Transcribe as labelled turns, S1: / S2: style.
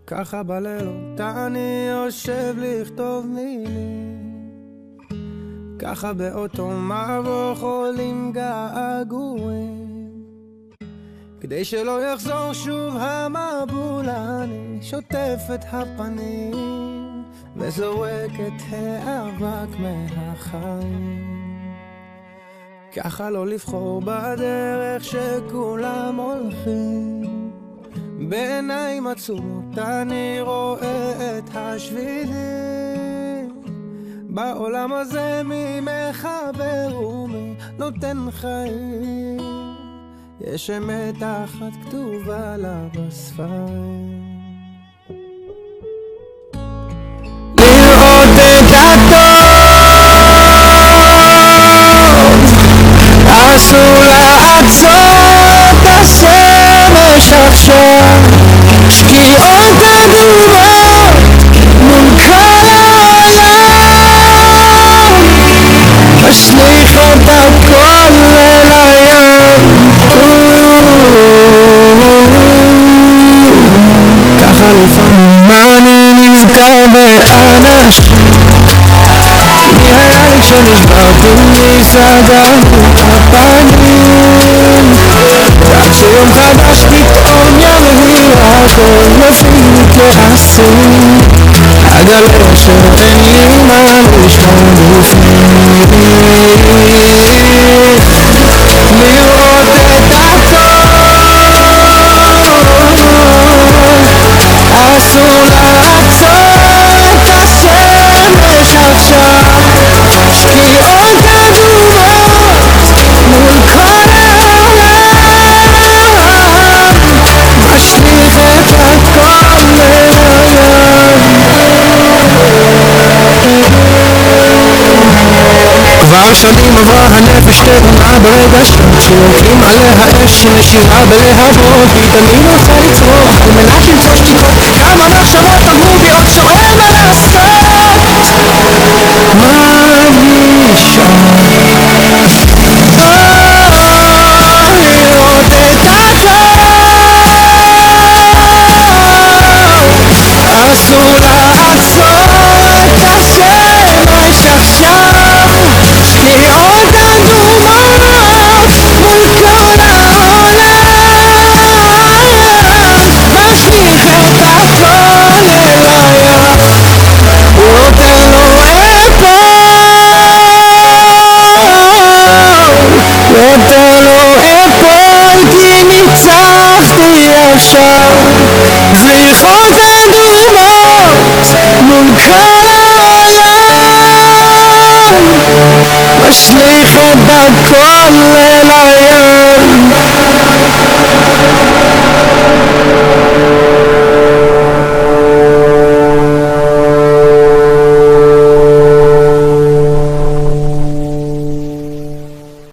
S1: ככה בלילות אני יושב לכתוב מילים, ככה באותו מבוך עולים געגועים, כדי שלא יחזור שוב המבול אני שוטף את הפנים וזורק את האבק מהחיים. ככה לא לבחור בדרך שכולם הולכים, בעיניים עצומות אני רואה את השבילים, בעולם הזה מי מחבר ומי נותן חיים, יש אמת אחת כתובה לה בשפיים. לראות את הטוב אסור לעצור את השמש עכשיו, שקיעות אדומות מול כל העולם, משליך את הכל אל הים. ככה לפעמים אני נזכר באנשים, נראה לי שנשברתי וסגרתי את הפנים, רק שיום חדש פתאום יבהיר הכל יפים כעסים, אגלה שאין לי מה לשמור בפנים. לראות את הטוב אסור לעצור את השמש עכשיו, שקיעות אדומות מול כל העולם, משליך את הכל אל הים. כבר שנים עברה הנפש תאונה ברגשות שיורקים עליה אש שנשירה בלהבות, ואיתני רוצה לצרוך על מנת למצוא שתיקות, כמה מחשבות עברו בי עוד שואל מה לעשות, מרגישה לראות את הטוב אסור לעצור את השמש עכשיו, שקיעות אדומות מול כל העולם, משליך את הכל אל הים. נותן לו אפול כי ניצחתי עכשיו, זריחות אדומות מול כל העולם, משליך את הכל אל הים.